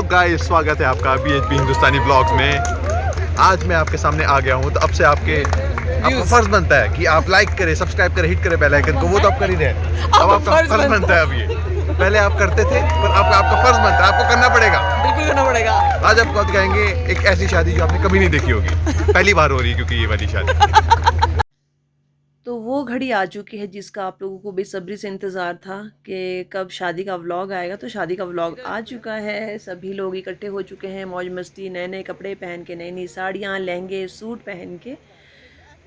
WhatsApp guys, स्वागत है आपका BHP हिंदुस्तानी व्लॉग्स में। आज मैं आपके सामने आ गया हूँ, तो अब से आपका फर्ज बनता है कि आप लाइक करें, सब्सक्राइब करें, हिट करें बेल आइकन को। वो तो आप कर ही रहे हैं, अब आपका फर्ज बनता है। अब ये पहले आप करते थे, पर अब आपका फर्ज बनता है, आपको करना पड़ेगा, बिल्कुल करना पड़ेगा। आज आपको दिखाएंगे एक ऐसी शादी जो आपने कभी नहीं देखी होगी, पहली बार हो रही है क्योंकि ये वाली शादी। तो वो घड़ी आ चुकी है जिसका आप लोगों को बेसब्री से इंतज़ार था कि कब शादी का व्लॉग आएगा। तो शादी का व्लॉग आ चुका है, सभी लोग इकट्ठे हो चुके हैं, मौज मस्ती, नए नए कपड़े पहन के, नई नई साड़ियाँ, लहंगे, सूट पहन के।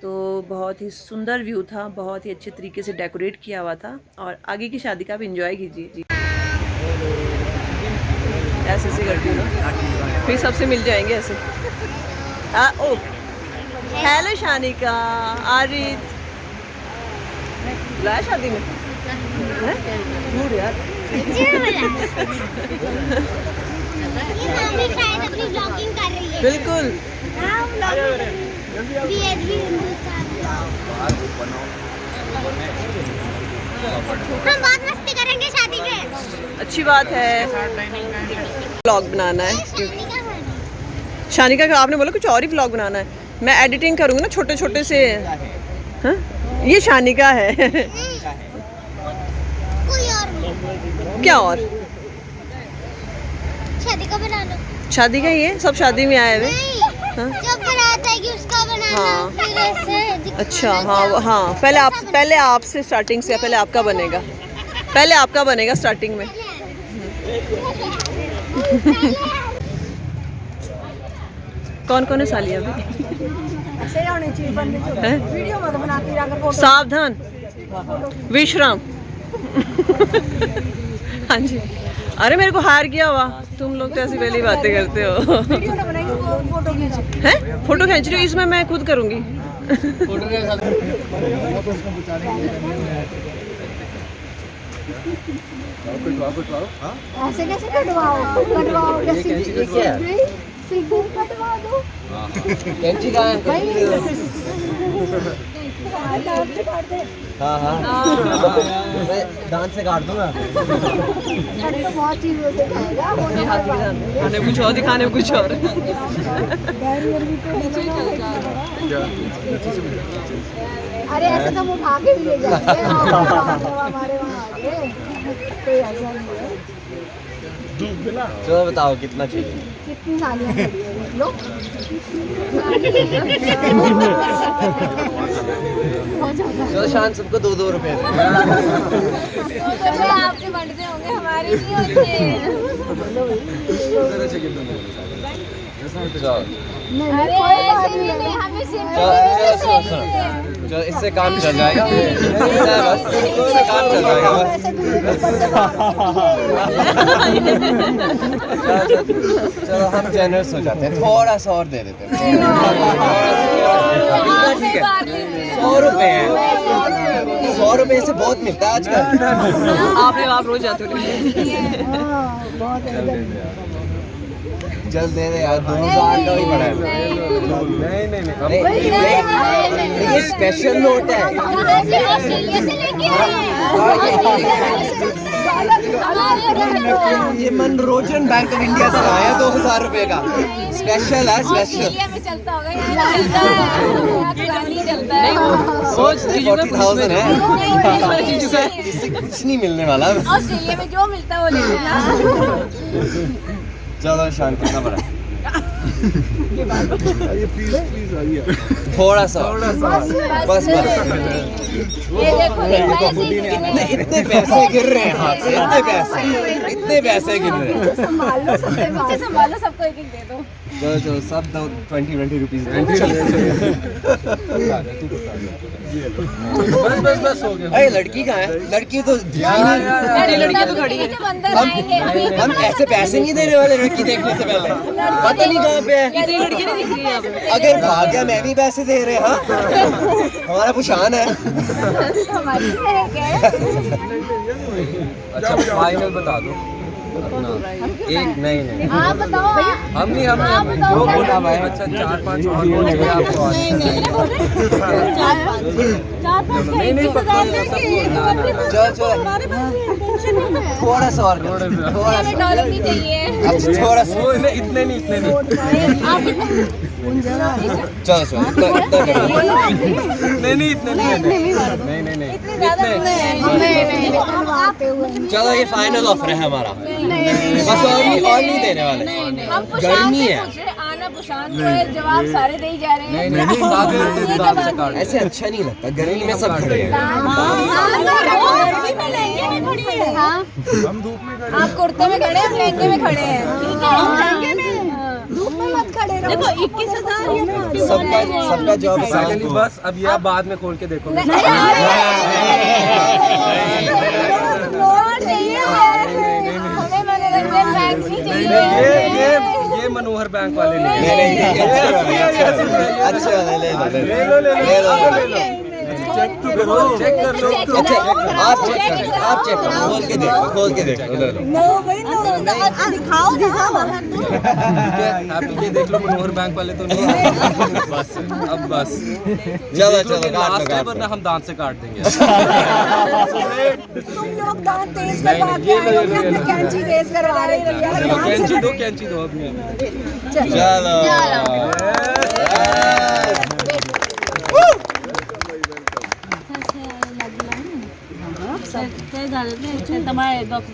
तो बहुत ही सुंदर व्यू था, बहुत ही अच्छे तरीके से डेकोरेट किया हुआ था। और आगे की शादी का आप इंजॉय कीजिए जी। ऐसे ऐसे करती हूँ ना, फिर सबसे मिल जाएंगे ऐसे। ओ हेलो शानिका, आरित बुलाया शादी में? झूठ यार। बिल्कुल। हम बहुत मस्ती करेंगे शादी के। अच्छी बात है, व्लॉग बनाना है क्योंकि शानिका का आपने बोला कुछ और ही व्लॉग बनाना है। मैं एडिटिंग करूँगी ना छोटे छोटे से। हाँ ये शानिका है। कोई और नहीं। क्या और? शादी का बना लो। शादी का ये सब शादी में आए हुए। हाँ? जब बारात आएगी उसका बनाना। हाँ। फिर ऐसे अच्छा हाँ हाँ, पहले आपसे स्टार्टिंग से, पहले आपका बनेगा, पहले आपका बनेगा स्टार्टिंग में। कौन कौन है सालिया अभी? सावधान, विश्राम। हाँ जी। अरे मेरे को हार किया हुआ, तुम लोग तो ऐसी पहली बातें करते हो। हैं? फोटो खींच रही हो? इसमें मैं खुद करूँगी। ऐसे कैसे कटवाओ? कटवाओ कैसे? सीधे कटवा दो। कैंची कहाँ है? हाँ हाँ, मैं दांत से काट दूँगा। तो बहुत चीज़ों से खाएगा। खाने कुछ और, दिखाने कुछ और। अरे ऐसे तो हम उठा के भी ले जाते हैं हमारे वहाँ आके। कोई ऐसा नहीं है। चलो बताओ कितना चाहिए? कितनी सालियाँ खड़ी है देख लो। चलो शान सबको 2-2 रुपए दे। आपके बढ़ते होंगे, हमारे नहीं होते। चलो इससे काम चल जाएगा, बस इससे काम चल जाएगा बस। चलो हम जेनरस हो जाते हैं, थोड़ा सा और दे देते हैं। 100 रुपए हैं, 100 रुपए से बहुत मिलता है आजकल। आप रोज जाते हो? जल्द दे दे यार, 2000 का ही पड़ा है। नहीं, ये स्पेशल नोट है। ये मनोरंजन बैंक ऑफ इंडिया से आया 2000 रुपए का, स्पेशल है, स्पेशल। 40,000 है, इससे कुछ नहीं मिलने वाला। ऑस्ट्रेलिया में जो मिलता है वो लेना। चलो शान कितना बड़ा? थोड़ा सा बस। ये देखो इतने पैसे गिर रहे हैं हाथ से, इतने पैसे गिर रहे हैं। संभालो सबको एक एक दे दो। चलो सब दो 20 रुपीज। बस हो गया। अरे लड़की कहाँ है? लड़की तो लड़की तो खड़ी है। हम ऐसे पैसे नहीं देने वाले लड़की देखने से पहले, पता नहीं कहाँ पे है। लड़की नहीं दिख रही है यहाँ पे। अगर भाग गया मैं भी पैसे दे रहे। हाँ हमारा पुशान है। हमारी अच्छा फाइनल बता दो। एक नहीं आप बताओ हम नहीं जो बोला भाई। अच्छा 4-5 और बोल दिया आपको। नहीं पक्का थोड़ा सा और थोड़ा सा डॉलर नहीं चाहिए। थोड़ा सा इतने नहीं चलो नहीं इतने नहीं चलो ये फाइनल ऑफर है हमारा। बस और नहीं देने वाले। गर्मी है आना पुशान को है, जवाब सारे दे ही जा रहे हैं। नहीं ऐसे अच्छा नहीं लगता गर्मी में सब खड़े हैं। गर्मी में लहंगे में खड़ी है। हाँ हम धूप में खड़े, आप कुर्ते में खड़े हैं, हम लहंगे में खड़े हैं। ठीक है हम लहंगे में धूप में मत खड़े रहो। देखो 21,000 सबका जॉब बस अब ये आप बाद में खोल के देखो। ये मनोहर बैंक वाले ले अच्छा ले लो चेक कर लो। अच्छा आप चेक करो खोल के देखो दिखाओ आप ये देख लो मनोहर बैंक वाले तो नहीं। बस अब बस चलो लास्ट है वरना हम दांत से काट देंगे। तुम लोग दांत तेज करवाते हैं, कैंची तेज करवा रहे हैं। कैंची दो अपने। चलो તમારે ડોક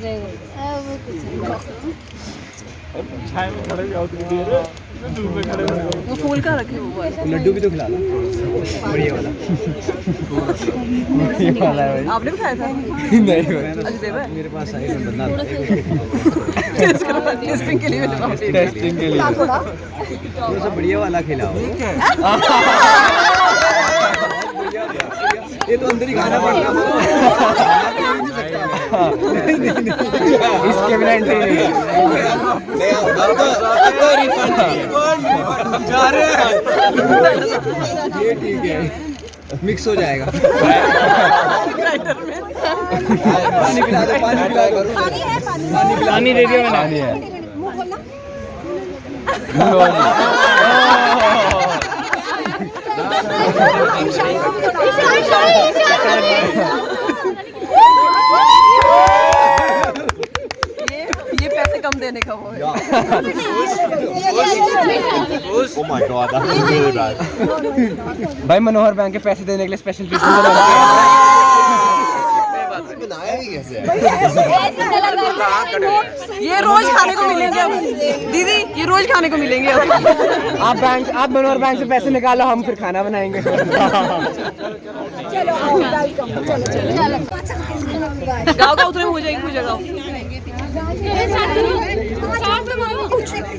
वो फूल का रखे हुआ है। लड्डू भी तो खिला लो बढ़िया वाला। आपने भी खाया था? नहीं मेरे पास आई बंदा टेस्टिंग के लिए थोड़ा सा बढ़िया वाला खिलाओ। ये तो अंदर ही खाना पड़ेगा। इसके बिना एंट्री नहीं। जा रहे हैं ये ठीक है मिक्स हो जाएगा। पानी पिला दो पानी रेडियो में पानी है। ये पैसे कम देने का वो है। Oh my God, that was really bad. भाई मनोहर बैंक के पैसे देने के लिए स्पेशल ट्रीटमेंट बनाया ही कैसे? ये रोज खाने को मिलेंगे अब दीदी, ये रोज खाने को मिलेंगे अब। आप मनोहर बैंक से पैसे निकालो हम फिर खाना बनाएंगे। गाँव का उतरे हो जाएगी पूजा गाँव।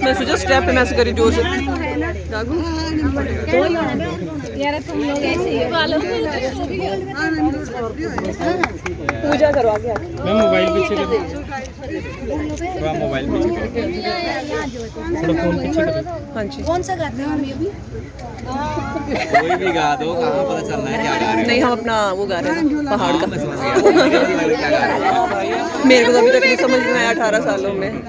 मैं सोचा स्टेप पे मैसे करी जोर से। यार तुम लोग ऐसे ही पूजा करो आगे। मैं मोबाइल पीछे कर थोड़ा मोबाइल पीछे कर थोड़ा फोन पीछे कर। हाँ जी कौन सा गाते हैं हम ये भी? कोई भी गा दो कहाँ पता चलना है क्या गा रहे नहीं, हम अपना वो गा रहे हैं पहाड़ का। मेरे को तो अभी तक नहीं समझ में आया 18 सालों में।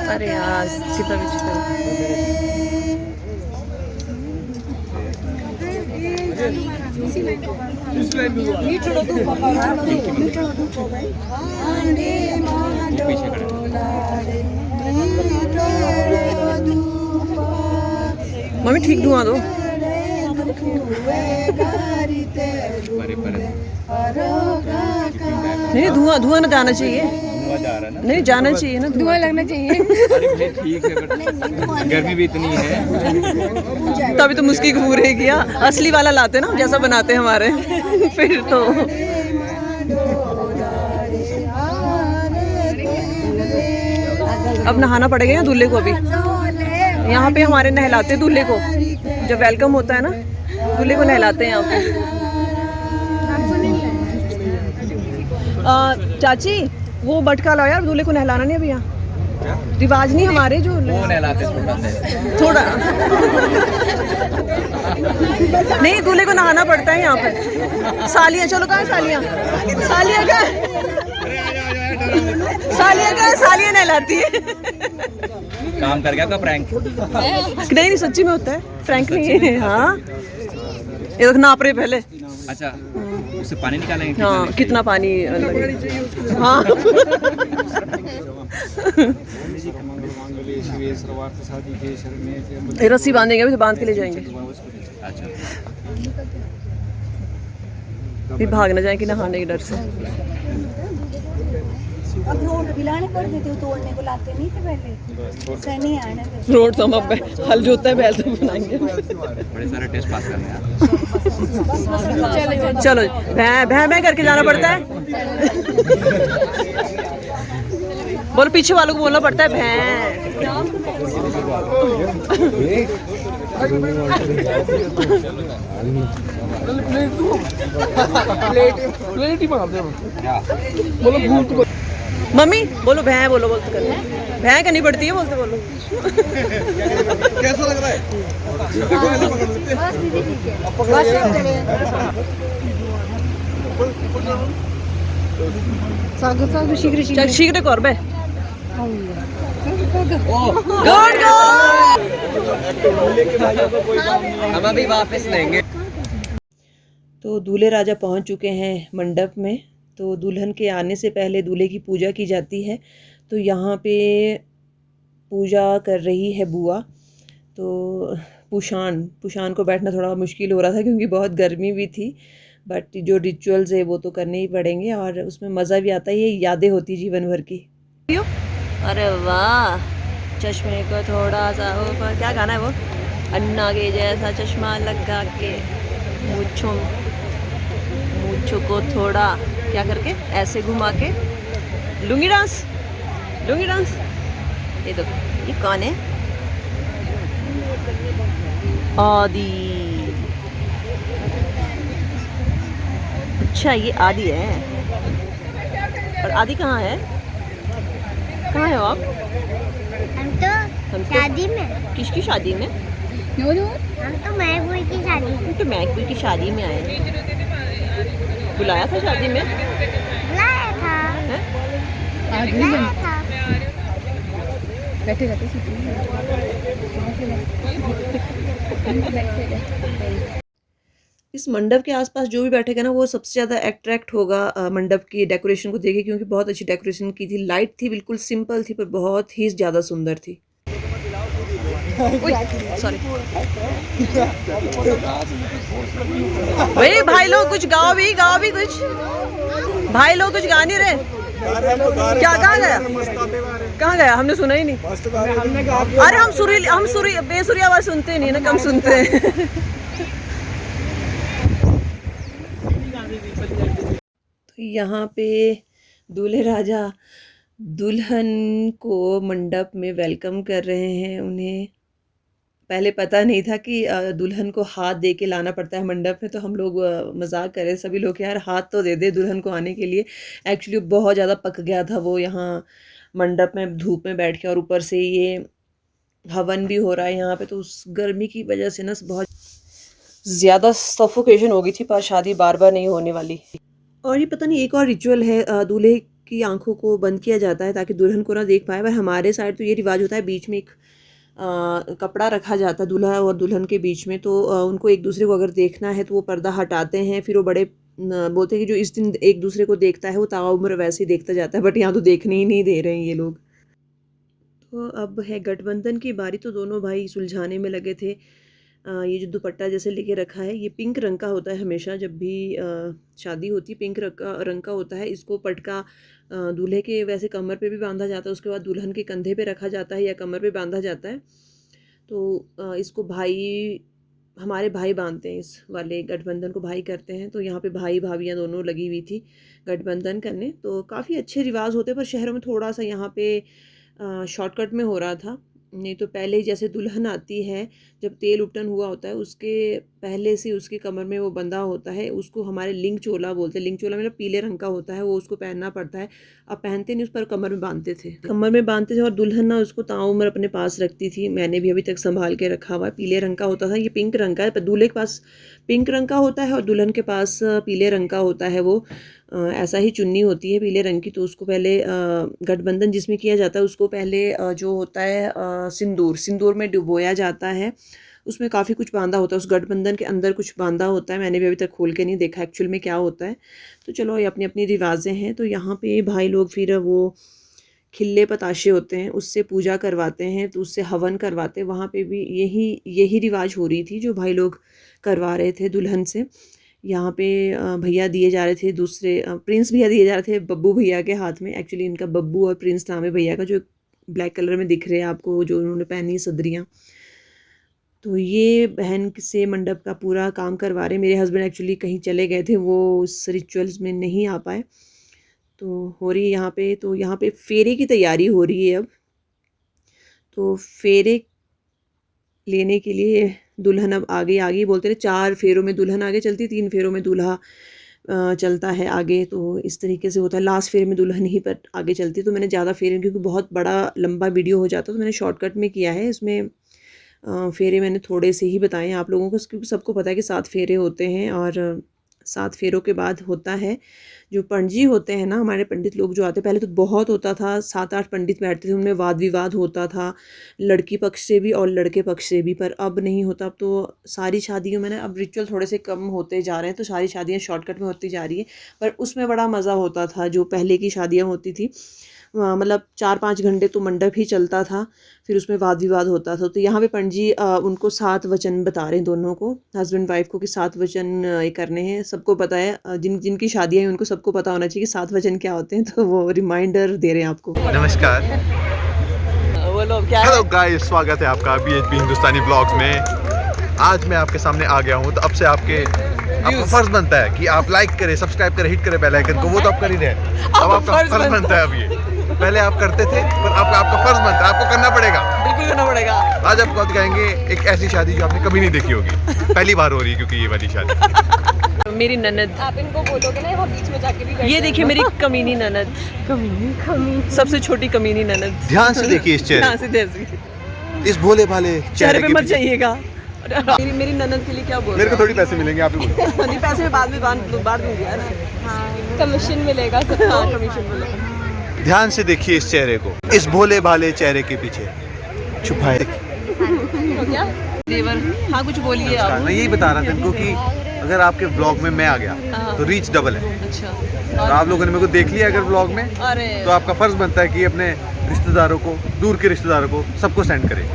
अरे यार कितना विचित्र। मम्मी ठीक धुआं दो। नहीं धुआं ना जाना चाहिए। नहीं जाना चाहिए ना, धुआं लगना चाहिए। ठीक है गर्मी भी इतनी है। तभी तो मुस्की घूर है किया। असली वाला लाते ना जैसा बनाते हमारे फिर तो। अब नहाना पड़ेगा या दूल्हे को? अभी यहाँ पे हमारे नहलाते दूल्हे को, जब वेलकम होता है ना दूल्हे को नहलाते हैं यहाँ पे। चाची वो बटका लाओ यार, दूल्हे को नहलाना नहीं अभी यहाँ। रिवाज नहीं हमारे जो वो नहलाते छोटा से। थोड़ा नहीं, दूल्हे को नहाना पड़ता है यहाँ पर। सालियाँ, चलो कहाँ है सालियाँ? सालियाँ क्या है? सालियाँ क्या है? सालियाँ नहलाती है। काम कर गया आपका प्रैंक? नहीं नहीं, सच्ची में होता है, फ्रैंक नहीं है। हाँ, ये देख नाप रहे पहले। अच्छा, उससे पानी निकालेंगे? हाँ, कितना पानी लगेगा? हाँ। ये रस्सी बांधेंगे अभी, तो बांध के ले जाएंगे, अच्छा, फिर भाग ना जाए कि नहाने के डर से। अब रोड बिलाने पड़ देते हो, तोड़ने को लाते नहीं थे पहले, सही नहीं आने थे। रोड तो हम अब हल जोतते हैं, बैल तो बनाएंगे। बड़े सारे टेस्ट पास करने हैं। चलो, भैं भैं भैं करके जाना पड़ता है। बोलो, पीछे वालों को बोलना पड़ता है भैं। मम्मी बोलो भैं, बोलो बोलते कर, भैं करनी पड़ती है, बोलते बोलो। कैसा लग रहा है? बस दीदी ठीक है, बस चल शीघ्र कर बे। Good good. हम अभी वापस लेंगे। तो दूल्हे राजा पहुंच चुके हैं मंडप में। तो दुल्हन के आने से पहले दूल्हे की पूजा की जाती है। तो यहाँ पे पूजा कर रही है बुआ। तो पुशान को बैठना थोड़ा मुश्किल हो रहा था क्योंकि बहुत गर्मी भी थी, बट जो रिचुअल्स है वो तो करने ही पड़ेंगे और उसमें मज़ा भी आता है, ये यादें होती जीवन भर की। अरे वाह, चश्मे को थोड़ा सा ऊपर, क्या गाना है वो? अन्ना के जैसा चश्मा लगा के मूंछों को थोड़ा क्या करके ऐसे घुमा के, लुंगी डांस। ये तो, ये कौन है? आदि। अच्छा, ये आदि है। और आदि कहाँ है? कहाँ है आप? हम तो शादी में। किसकी शादी में? हम तो महबूब की शादी में। तो महबूब की शादी में आए। बुलाया था शादी में? बुलाया था। हैं? बुलाया था। इस मंडप के आसपास जो भी बैठेगा ना, वो सबसे ज़्यादा अट्रैक्ट होगा मंडप की डेकोरेशन को देखे, क्योंकि बहुत अच्छी डेकोरेशन की थी। लाइट थी, बिल्कुल सिंपल थी, पर बहुत ही ज़्यादा सुंदर थी। सॉरी भाई लोग कुछ गाओ भी कुछ। भाई लोग कुछ गा नहीं रहे। क्या कहाँ गया? हमने सुना ही नहीं। अरे हम बेसुरी आवाज सुनते नहीं ना, कम सुनते हैं। तो यहाँ पे दूल्हे राजा दुल्हन को मंडप में वेलकम कर रहे हैं। उन्हें पहले पता नहीं था कि दुल्हन को हाथ दे के लाना पड़ता है मंडप में। तो हम लोग मजाक कर रहे सभी लोग, यार हाथ तो दे दे दुल्हन को आने के लिए। एक्चुअली बहुत ज़्यादा पक गया था वो यहाँ मंडप में धूप में बैठ के, और ऊपर से ये हवन भी हो रहा है यहाँ पे, तो उस गर्मी की वजह से ना बहुत ज़्यादा सफोकेशन हो गई थी। पर शादी बार बार नहीं होने वाली। और ये पता नहीं एक और रिचुअल है, दूल्हे की आंखों को बंद किया जाता है ताकि दुल्हन को ना देख पाए। पर हमारे साइड तो ये रिवाज होता है, बीच में एक कपड़ा रखा जाता है दूल्हा और दुल्हन के बीच में। तो उनको एक दूसरे को अगर देखना है तो वो पर्दा हटाते हैं। फिर वो बड़े बोलते हैं कि जो इस दिन एक दूसरे को देखता है वो ताउम्र वैसे ही देखता जाता है। बट यहाँ तो देखने ही नहीं दे रहे हैं ये लोग। तो अब है गठबंधन की बारी। तो दोनों भाई सुलझाने में लगे थे। ये जो दुपट्टा जैसे लेके रखा है, ये पिंक रंग का होता है हमेशा जब भी शादी होती है, पिंक रंग का होता है। इसको पटका दूल्हे के वैसे कमर पे भी बांधा जाता है, उसके बाद दुल्हन के कंधे पे रखा जाता है या कमर पे बांधा जाता है। तो इसको हमारे भाई बांधते हैं, इस वाले गठबंधन को भाई करते हैं। तो यहाँ पे भाई भाभियाँ दोनों लगी हुई थी गठबंधन करने। तो काफ़ी अच्छे रिवाज होते हैं, पर शहरों में थोड़ा सा यहाँ पे शॉर्टकट में हो रहा था। नहीं तो पहले जैसे दुल्हन आती है, जब तेल उपटन हुआ होता है उसके पहले से उसकी कमर में वो बंधा होता है, उसको हमारे लिंग चोला बोलते हैं। लिंग चोला मतलब पीले रंग का होता है, वो उसको पहनना पड़ता है। अब पहनते नहीं, उस पर कमर में बांधते थे, कमर में बांधते थे। और दुल्हन ना उसको ताउम्र अपने पास रखती थी। मैंने भी अभी तक संभाल के रखा हुआ है। पीले रंग का होता था, ये पिंक रंग का है, पर दूल्हे के पास पिंक रंग का होता है और दुल्हन के पास पीले रंग का होता है। वो ऐसा ही चुन्नी होती है पीले रंग की। तो उसको पहले गठबंधन जिसमें किया जाता है उसको पहले जो होता है सिंदूर में डुबोया जाता है। उसमें काफ़ी कुछ बांधा होता है, उस गठबंधन के अंदर कुछ बांधा होता है। मैंने भी अभी तक खोल के नहीं देखा एक्चुअल में क्या होता है। तो चलो ये अपनी अपनी रिवाजें हैं। तो यहाँ पे भाई लोग फिर वो खिल्ले पताशे होते हैं उससे पूजा करवाते हैं, तो उससे हवन करवाते हैं। वहाँ पे भी यही रिवाज हो रही थी जो भाई लोग करवा रहे थे दुल्हन से। यहाँ पे भैया दिए जा रहे थे, दूसरे प्रिंस भैया दिए जा रहे थे बब्बू भैया के हाथ में। एक्चुअली इनका बब्बू और प्रिंस नाम है भैया का, जो ब्लैक कलर में दिख रहे हैं आपको, जो उन्होंने पहनी सदरियाँ। तो ये बहन से मंडप का पूरा काम करवा रहे। मेरे हस्बैंड एक्चुअली कहीं चले गए थे, वो उस रिचुअल्स में नहीं आ पाए। तो हो रही है यहाँ पे, तो यहाँ पे फेरे की तैयारी हो रही है अब। तो फेरे लेने के लिए दुल्हन अब आगे आगे बोलते रहे। 4 फेरों में दुल्हन आगे चलती, 3 फेरों में दूल्हा चलता है आगे। तो इस तरीके से होता है। लास्ट फेरे में दुल्हन ही पर आगे चलती है। तो मैंने ज़्यादा फेरे, क्योंकि बहुत बड़ा लंबा वीडियो हो जाता है, तो मैंने शॉर्टकट में किया है। इसमें फेरे मैंने थोड़े से ही बताए हैं आप लोगों को, क्योंकि सबको पता है कि 7 फेरे होते हैं। और 7 फेरों के बाद होता है जो पंडित होते हैं ना, हमारे पंडित लोग जो आते हैं, पहले तो बहुत होता था, 7-8 पंडित बैठते थे, उनमें वाद विवाद होता था, लड़की पक्ष से भी और लड़के पक्ष से भी। पर अब नहीं होता। अब तो सारी शादियों में ना अब रिचुअल थोड़े से कम होते जा रहे हैं, तो सारी शादियाँ शॉर्टकट में होती जा रही है। पर उसमें बड़ा मज़ा होता था जो पहले की शादियाँ होती थी। मतलब 4-5 घंटे तो मंडप ही चलता था, फिर उसमें वाद विवाद होता था। तो यहाँ पे पंडित जी उनको 7 वचन बता रहे हैं, दोनों को, हस्बैंड वाइफ को, कि 7 वचन ये करने हैं। सबको पता है, जिनकी शादियाँ हैं उनको सबको पता होना चाहिए कि 7 वचन क्या होते हैं। तो वो रिमाइंडर दे रहे हैं आपको। नमस्कार, वो लोग क्या हेलो गाइस, स्वागत है आपका BHP हिंदुस्तानी ब्लॉग्स में। आज मैं आपके सामने आ गया हूँ, तो अब से आपका फर्ज बनता है कि आप लाइक करें, सब्सक्राइब करें, हिट करें बेल आइकन को। वो तो आप कर ही रहे हैं, अब आपका फर्ज बनता है। अब ये पहले आप करते थे, पर आपका फर्ज बनता है, आपको करना पड़ेगा, बिल्कुल करना पड़ेगा। आज आपको दिखाएंगे एक ऐसी शादी जो आपने कभी नहीं देखी होगी, पहली बार हो रही है क्योंकि ये वाली शादी। मेरी ननद, आप इनको बोलोगे ना, यहाँ बीच में जाके भी ये देखिए मेरी कमीनी ननद, कमीनी सबसे छोटी कमीनी ननद। ध्यान से देखिए इस ध्यान चेहरे, से इस भोले भाले चेहरे पे के मत पीछे। जाइएगा। मेरी ननद के लिए क्या बोल मेरे को थोड़ी पैसे मिलेंगे, आप ही बोलो। नहीं, पैसे में बाद दूंगी यार। कमीशन मिलेगा सबको। हाँ, कमीशन मिलेगा। ध्यान से देखिए इस चेहरे को, इस भोले भाले चेहरे के पीछे छुपाए। क्या देवर, हाँ कुछ बोलिए आप। मैं यही बता रहा था इनको कि अगर आपके ब्लॉग में मैं आ गया तो रीच डबल है। अच्छा, और आप लोगों ने मेरे को देख लिया अगर ब्लॉग में, अरे तो आपका फर्ज बनता है कि अपने रिश्तेदारों को, दूर के रिश्तेदारों को, सबको सेंड करें,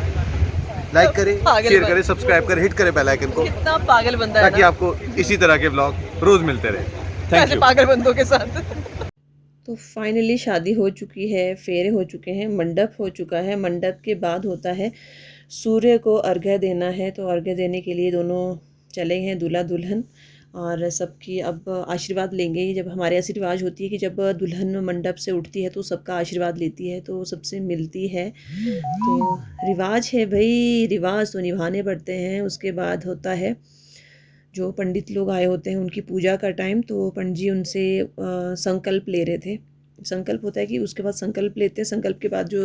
लाइक करें, पागल शेयर बन- करें, सब्सक्राइब करें, हिट करें बेल आइकन को, कितना पागल बंदा है ताकि ना, आपको इसी तरह के ब्लॉग रोज मिलते रहे। थैंक ऐसे यू। पागल बंदों के साथ। तो फाइनली शादी हो चुकी है, फेरे हो चुके हैं, मंडप हो चुका है। मंडप के बाद होता है सूर्य को अर्घ्य देना है। तो अर्घ्य देने के लिए दोनों चले हैं, दूल्हा दुल्हन, और सबकी अब आशीर्वाद लेंगे। जब हमारे ऐसी रिवाज होती है कि जब दुल्हन मंडप से उठती है तो सबका आशीर्वाद लेती है, तो सबसे मिलती है। तो रिवाज है भाई, रिवाज तो निभाने पड़ते हैं। उसके बाद होता है जो पंडित लोग आए होते हैं उनकी पूजा का टाइम। तो पंडित जी उनसे संकल्प ले रहे थे। संकल्प होता है कि उसके बाद संकल्प लेते हैं। संकल्प के बाद जो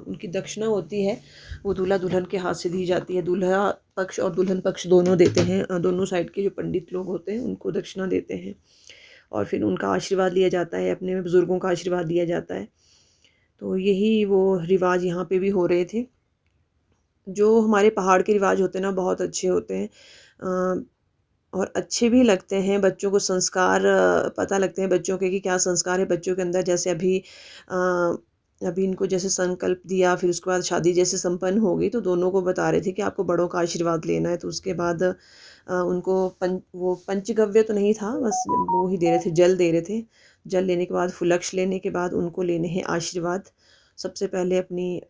उनकी दक्षिणा होती है वो दूल्हा दुल्हन के हाथ से दी जाती है। दूल्हा पक्ष और दुल्हन पक्ष दोनों देते हैं, दोनों साइड के जो पंडित लोग होते हैं उनको दक्षिणा देते हैं। और फिर उनका आशीर्वाद लिया जाता है, अपने बुज़ुर्गों का आशीर्वाद लिया जाता है। तो यही वो रिवाज यहाँ पे भी हो रहे थे। जो हमारे पहाड़ के रिवाज होते हैं ना, बहुत अच्छे होते हैं और अच्छे भी लगते हैं। बच्चों को संस्कार पता लगते हैं बच्चों के कि क्या संस्कार है बच्चों के अंदर। जैसे अभी इनको जैसे संकल्प दिया, फिर उसके बाद शादी जैसे संपन्न हो गई, तो दोनों को बता रहे थे कि आपको बड़ों का आशीर्वाद लेना है। तो उसके बाद उनको वो पंचगव्य तो नहीं था, बस वो ही दे रहे थे, जल दे रहे थे। जल लेने के बाद, फुलक्ष लेने के बाद उनको लेने हैं आशीर्वाद। सबसे पहले अपनी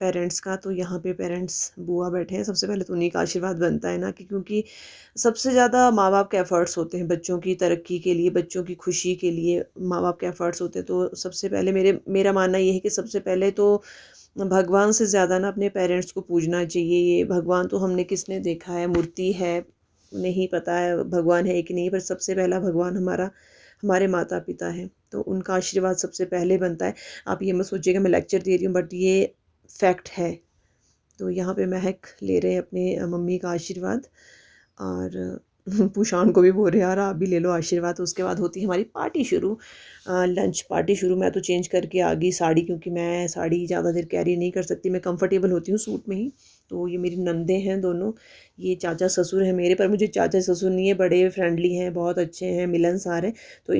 पेरेंट्स का। तो यहाँ पे पेरेंट्स बुआ बैठे हैं, सबसे पहले तो उन्हीं का आशीर्वाद बनता है ना, कि क्योंकि सबसे ज़्यादा माँ बाप के एफ़र्ट्स होते हैं बच्चों की तरक्की के लिए, बच्चों की खुशी के लिए माँ बाप के एफ़र्ट्स होते हैं। तो सबसे पहले मेरा मानना ये है कि सबसे पहले तो भगवान से ज़्यादा ना अपने पेरेंट्स को पूजना चाहिए। ये भगवान तो हमने किसने देखा है, मूर्ति है, नहीं पता है भगवान है कि नहीं, पर सबसे पहला भगवान हमारे माता पिता हैं, तो उनका आशीर्वाद सबसे पहले बनता है। आप ये मत सोचिएगा मैं लेक्चर दे रही हूँ, बट ये फैक्ट है। तो यहाँ पे महक ले रहे हैं अपने मम्मी का आशीर्वाद, और पूषान को भी बोल रहे यार आप भी ले लो आशीर्वाद। तो उसके बाद होती है हमारी पार्टी शुरू, लंच पार्टी शुरू। मैं तो चेंज करके आ गई साड़ी, क्योंकि मैं साड़ी ज़्यादा देर कैरी नहीं कर सकती, मैं कंफर्टेबल होती हूँ सूट में ही। तो ये मेरी नंदे हैं दोनों, ये चाचा ससुर हैं मेरे, पर मुझे चाचा ससुर नहीं है, बड़े फ्रेंडली हैं, बहुत अच्छे हैं, मिलनसार हैं। तो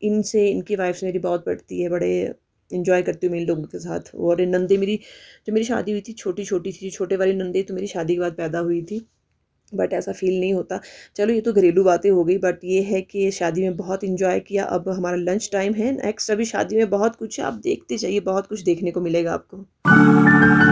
इनसे इनकी वाइफ से मेरी बहुत पड़ती है, बड़े इन्जॉय करती हूँ मैं इन लोगों के साथ। और नंदे मेरी, जो मेरी शादी हुई थी छोटी छोटी थी, छोटे वाली नंदे तो मेरी शादी के बाद पैदा हुई थी, बट ऐसा फ़ील नहीं होता। चलो ये तो घरेलू बातें हो गई, बट ये है कि शादी में बहुत इन्जॉय किया। अब हमारा लंच टाइम है। नेक्स्ट अभी शादी में बहुत कुछ है, आप देखते जाइए, बहुत कुछ देखने को मिलेगा आपको।